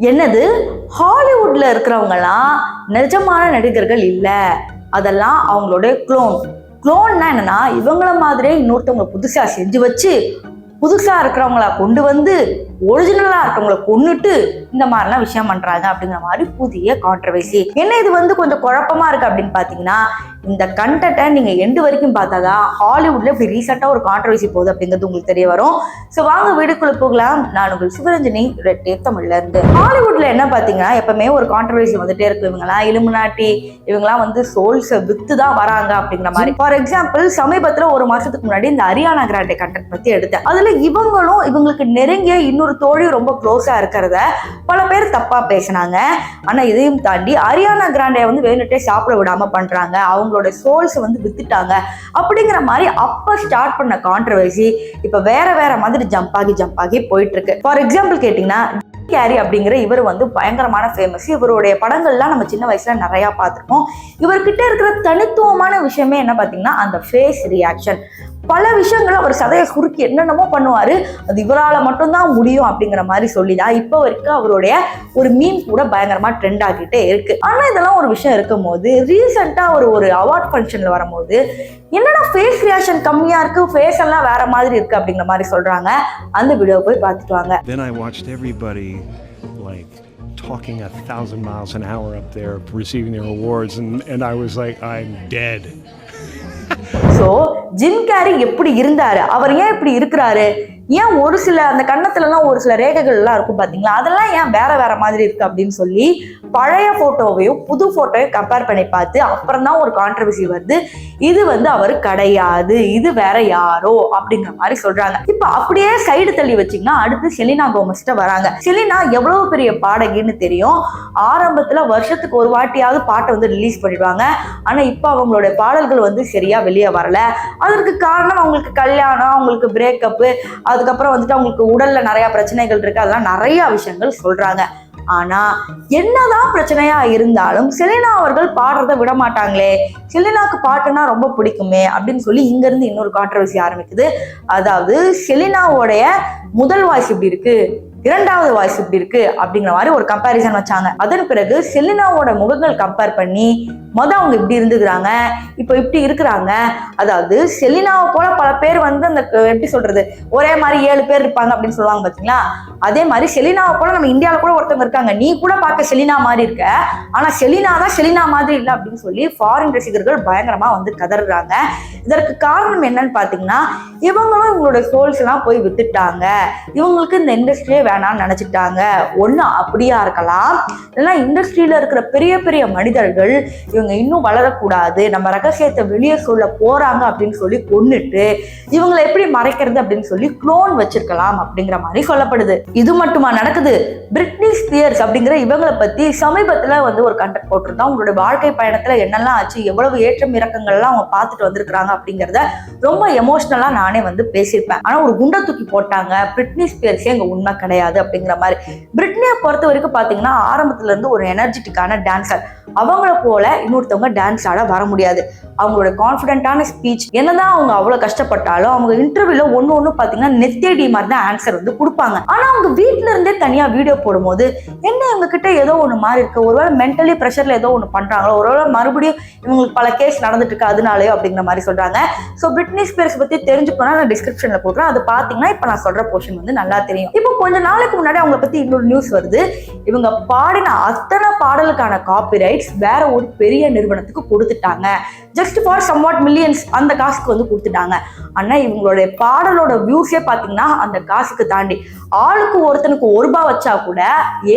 என்னது, ஹாலிவுட்ல இருக்கிறவங்கலாம் நிஜமான நடிகர்கள் இல்லை, அதெல்லாம் அவங்களுடைய குளோன்னா என்னன்னா இவங்கள மாதிரியே இன்னொருத்தவங்களை புதுசா செஞ்சு வச்சு புதுசா இருக்கிறவங்கள கொண்டு வந்து ஒரிஜினலா இருக்கவங்களை கொன்னுட்டு இந்த மாதிரிலாம் விஷயம் பண்றாங்க அப்படிங்கிற மாதிரி புதிய கான்ட்ரவர்சி. என்ன இது வந்து கொஞ்சம் குழப்பமா இருக்கு அப்படின்னு பாத்தீங்கன்னா, இந்த கண்டென்ட்டை நீங்க எண்டு வரைக்கும் பார்த்தாதான் ஹாலிவுட்ல இப்படி ரீசெண்டா ஒரு கான்ட்ரவர்சி போகுது அப்படிங்கிறது உங்களுக்கு தெரிய வரும். ஸோ வாங்க வீடுக்குள்ள போகலாம். நான் உங்கள் சிவரஞ்சனி, ரெட் டேப் தமிழ்ல இருந்து. ஹாலிவுட்ல என்ன பாத்தீங்கன்னா எப்பவுமே ஒரு கான்ட்ரவர்சி வந்துட்டே இருக்கு. இவங்கலாம் இலுமினாட்டி, இவங்கலாம் வந்து சோல்ஸை வித்து தான் வராங்க அப்படிங்கிற மாதிரி. ஃபார் எக்ஸாம்பிள், சமீபத்துல ஒரு மாசத்துக்கு முன்னாடி இந்த அரியானா கிராண்டே கண்டென்ட் பத்தி எடுத்தேன். அதுல இவங்களும் இவங்களுக்கு நெருங்கிய இன்னொரு தோழி ரொம்ப க்ளோஸா இருக்கிறத பல பேர் தப்பா பேசினாங்க. ஆனா இதையும் தாண்டி அரியானா கிராண்டே வந்து வேணுட்டே சாப்பிட விடாம பண்றாங்க, அவங்களோட சோல்ஸ் வந்து வித்துட்டாங்க அப்படிங்கிற மாதிரி அப்ப ஸ்டார்ட் பண்ண கான்ட்ரவர்சி இப்ப வேற மாதிரி ஜம்ப் ஆகி போயிட்டு இருக்கு. ஃபார் எக்ஸாம்பிள் கேட்டீங்கன்னா, கேரி அப்படிங்கிற இவர் வந்து பயங்கரமான ஃபேமஸ். இவருடைய படங்கள்லாம் நம்ம சின்ன வயசுல நிறைய பார்த்துருக்கோம். இவர்கிட்ட இருக்கிற தனித்துவமான விஷயமே என்ன பார்த்தீங்கன்னா அந்த ஃபேஸ் ரியாக்ஷன். பல விஷயங்களை அவர் சதையை சுருக்கி என்னென்னமோ பண்ணுவாரு, அது இவரால் மட்டும்தான் முடியும் அப்படிங்கிற மாதிரி சொல்லிதான் இப்போ வரைக்கும் அவருடைய ஒரு மீம் கூட பயங்கரமா ட்ரெண்ட் ஆகிட்டே இருக்கு. ஆனா இதெல்லாம் ஒரு விஷயம் இருக்கும் போது ரீசெண்டா ஒரு அவார்ட் ஃபங்க்ஷன்ல வரும்போது என்னடா ஃபேஸ் ரியாக்ஷன் கம்மியா இருக்கு, ஃபேஸ் எல்லாம் வேற மாதிரி இருக்கு அப்படிங்கிற மாதிரி சொல்றாங்க. அந்த வீடியோ போய் பார்த்துட்டு வாங்க. Then I watched everybody like talking 1,000 miles an hour up there receiving their awards and I was like, I'm dead. So gym carry எப்படி இருந்தாரு, அவர் ஏன் இப்படி இருக்கிறாரு, ஏன் ஒரு சில அந்த கன்னத்துலலாம் ஒரு சில ரேகைகள்லாம் இருக்கும் பார்த்தீங்களா, அதெல்லாம் ஏன் வேற மாதிரி இருக்கு அப்படின்னு சொல்லி பழைய போட்டோவையும் புது போட்டோவையும் கம்பேர் பண்ணி பார்த்து அப்புறம் தான் ஒரு கான்ட்ரவர்சி வருது. இது வந்து அவர் கிடையாது, இது வேற யாரோ அப்படிங்கிற மாதிரி சொல்றாங்க. இப்போ அப்படியே சைடு தள்ளி வச்சிங்கன்னா அடுத்து செலினா கோமஸ்ட்ட வராங்க. செலினா எவ்வளவு பெரிய பாடகின்னு தெரியும். ஆரம்பத்துல வருஷத்துக்கு ஒரு வாட்டியாவது பாட்டை வந்து ரிலீஸ் பண்ணிடுவாங்க. ஆனா இப்போ அவங்களுடைய பாடல்கள் வந்து சரியா வெளியே வரல. அதற்கு காரணம் அவங்களுக்கு கல்யாணம், அவங்களுக்கு பிரேக்கப்பு, அதுக்கப்புறம் வந்துட்டு அவங்களுக்கு உடல்ல நிறைய பிரச்சனைகள் இருக்கு, அதெல்லாம் நிறைய விஷயங்கள் சொல்றாங்க. ஆனா என்னதான் பிரச்சனையா இருந்தாலும் செலினா அவர்கள் பாடுறத விட மாட்டாங்களே, செலினாக்கு பாட்டுனா ரொம்ப பிடிக்குமே அப்படின்னு சொல்லி இங்க இருந்து இன்னொரு கான்ட்ரவர்சி ஆரம்பிக்குது. அதாவது செலினாவோடைய முதல் வாய்ஸ் இப்படி இருக்கு, இரண்டாவது வாய்ஸ் இப்படி இருக்கு அப்படிங்கிற மாதிரி ஒரு கம்பேரிசன் வச்சாங்க. அதன் பிறகு செலினாவோட முகங்கள் கம்பேர் பண்ணி அவங்க இப்படி இருந்துக்கிறாங்க, இப்போ இப்படி இருக்கிறாங்க. அதாவது செலினாவை போல பல பேர் வந்து அந்த எப்படி சொல்றது ஒரே மாதிரி 7 பேர் இருப்பாங்க அப்படின்னு சொல்லுவாங்க பாத்தீங்களா, அதே மாதிரி செலினாவை போல நம்ம இந்தியாவில கூட ஒருத்தவங்க இருக்காங்க, நீ கூட பார்க்க செலினா மாதிரி இருக்க, ஆனா செலினா தான் செலினா மாதிரி இல்லை அப்படின்னு சொல்லி ஃபாரின் ரசிகர்கள் பயங்கரமா வந்து கதறாங்க. இதற்கு காரணம் என்னன்னு பாத்தீங்கன்னா, இவங்களும் இவங்களோட சோல்ஸ் எல்லாம் போய் வித்துட்டாங்க, இவங்களுக்கு இந்த இண்டஸ்ட்ரியே வேணாம்னு நினைச்சிட்டாங்க. ஒண்ணு அப்படியா இருக்கலாம், இல்லைன்னா இண்டஸ்ட்ரியில இருக்கிற பெரிய பெரிய மனிதர்கள் இவங்க இன்னும் வளரக்கூடாது, நம்ம ரகசியத்தை வெளியே சொல்ல போறாங்க அப்படின்னு சொல்லி கொன்னுட்டு இவங்களை எப்படி மறைக்கிறது அப்படின்னு சொல்லி குளோன் வச்சிருக்கலாம் அப்படிங்கிற மாதிரி சொல்லப்படுது. இது மட்டுமா நடக்குது, பிரிட்னி ஸ்பியர்ஸ் அப்படிங்கிற இவங்களை பத்தி சமீபத்துல வந்து ஒரு கண்டென்ட் போட்டிருந்தா அவங்களோட வாழ்க்கை பயணத்துல என்னெல்லாம் ஆச்சு, எவ்வளவு ஏற்றம் இறக்கங்கள்லாம் அவங்க பார்த்துட்டு வந்திருக்கிறாங்க அப்படிங்கிறத ரொம்ப எமோஷனலா நானே வந்து பேசியிருப்பேன். ஆனா ஒரு குண்டை தூக்கி போட்டாங்க, பிரிட்னி ஸ்பியர்ஸே எங்க உண்மை கிடையாது அப்படிங்கிற மாதிரி. பிரிட்னியை பொறுத்த வரைக்கும் பாத்தீங்கன்னா ஆரம்பத்துல இருந்து ஒரு எனர்ஜெட்டிக்கான டான்சர், அவங்கள போல இன்னொருத்தவங்க டான்ஸ் ஆட வர முடியாது. அவங்களோட கான்ஃபிடென்ட்டான ஸ்பீச், என்னதான் அவங்க அவ்வளவு கஷ்டப்பட்டாலும் அவங்க இன்டர்வியூல ஒண்ணு பாத்தீங்கன்னா நெத்தேடி மாதிரி தான் ஆன்சர் வந்து கொடுப்பாங்க. ஆனா அவங்க வீட்டுல இருந்தே தனியா வீடியோ போடும்போது என்ன இவங்க கிட்ட ஏதோ ஒண்ணு மாதிரி இருக்கு, ஒருவேளை மென்டலி ப்ரெஷர்ல ஏதோ ஒண்ணு பண்றாங்களோ, ஒருவேளை மறுபடியும் இவங்களுக்கு பல கேஸ் நடந்துட்டு இருக்கு அதனாலயோ அப்படிங்கிற மாதிரி சொல்றாங்க. ஸோ பிரிட்னி ஸ்பியர்ஸ் பத்தி தெரிஞ்சுக்கணும்னா நான் டிஸ்கிரிப்ஷன்ல போடுறேன், அது பாத்தீங்கன்னா இப்ப நான் சொல்ற போர்ஷன் வந்து நல்லா தெரியும். இப்போ கொஞ்ச நாளைக்கு முன்னாடி அவங்களை பத்தி இன்னொரு நியூஸ் வருது, இவங்க பாடின அத்தனை பாடலுக்கான காப்பிரைட்ஸ் வேற ஒரு பெரிய நிறுவனத்துக்கு கொடுத்துட்டாங்க. ஜஸ்ட் ஃபார் சம்வாட் மில்லியன்ஸ் அந்த காசுக்கு வந்து கொடுத்துட்டாங்க. ஆனா இவங்களுடைய பாடலோட வியூஸே பாத்தீங்கன்னா அந்த காசுக்கு தாண்டி ஆளுக்கு ஒருத்தனுக்கு ₹1 வச்சா கூட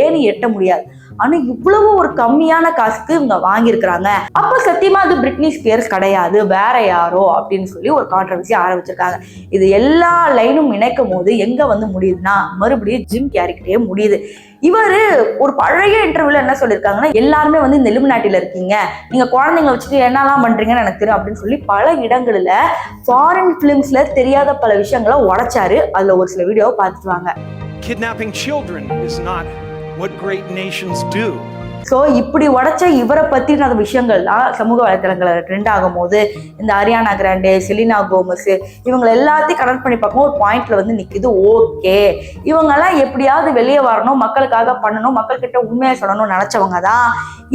ஏறி எட்ட முடியாது. ஆனா இவ்வளவு ஒரு கம்மியான காசுக்கு இவங்க வாங்கியிருக்கிறாங்க. அப்ப சத்தியமா அது பிரிட்னி ஸ்பியர்ஸ் கிடையாது, வேற யாரோ அப்படின்னு சொல்லி ஒரு கான்ட்ரவர்சி ஆரம்பிச்சிருக்காங்க. இது எல்லா லைனும் இணைக்கும் போது எங்க வந்து முடியுதுன்னா மறுபடியும் ஜிம் கேரிக்கிட்டே முடியுது. இவரு ஒரு பழைய இன்டர்வியூல என்ன சொல்லியிருக்காங்கன்னா, எல்லாருமே வந்து இந்த இலுமினாட்டில இருக்கீங்க, நீங்க குழந்தைங்க வச்சுட்டு என்னெல்லாம் பண்றீங்கன்னு எனக்கு தெரியும் அப்படின்னு சொல்லி பல இடங்கள்ல ஃபாரின் பிலிம்ஸ்ல தெரியாத பல விஷயங்களை உடைச்சாரு. அதுல ஒரு சில வீடியோவை பார்த்துட்டு வாங்க. Kidnapping children is not what great nations do. So இப்படி உடைச்ச இவரை பற்றின விஷயங்கள்லாம் சமூக வலைத்தளங்களில் ட்ரெண்ட் ஆகும் போது இந்த அரியானா கிராண்டே, செலினா கோமஸ் இவங்க எல்லாத்தையும் கனெக்ட் பண்ணி பார்க்கும் ஒரு பாயிண்ட்ல வந்து நிற்குது. ஓகே, இவங்கெல்லாம் எப்படியாவது வெளியே வரணும், மக்களுக்காக பண்ணணும், மக்கள்கிட்ட உண்மையை சொல்லணும்னு நினைச்சவங்க தான்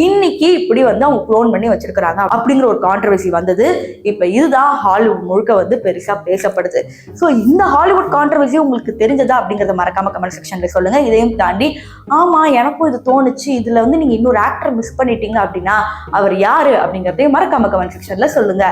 இன்னைக்கு இப்படி வந்து அவங்க க்ளோன் பண்ணி வச்சிருக்கிறாங்க அப்படிங்கிற ஒரு கான்ட்ரவர்சி வந்தது. இப்போ இதுதான் ஹாலிவுட் முழுக்க வந்து பெருசாக பேசப்படுது. ஸோ இந்த ஹாலிவுட் கான்ட்ரவர்சி உங்களுக்கு தெரிஞ்சதா அப்படிங்கிறத மறக்காம கமெண்ட் செக்ஷன்ல சொல்லுங்க. இதையும் தாண்டி ஆமா எனக்கும் இது தோணுச்சு, இதுல வந்து நீங்க இன்னொரு ஆக்டர் மிஸ் பண்ணிட்டீங்க அப்படின்னா அவர் யாரு அப்படிங்கிறதையும் மறக்காம கமெண்ட் செக்ஷன்ல சொல்லுங்க.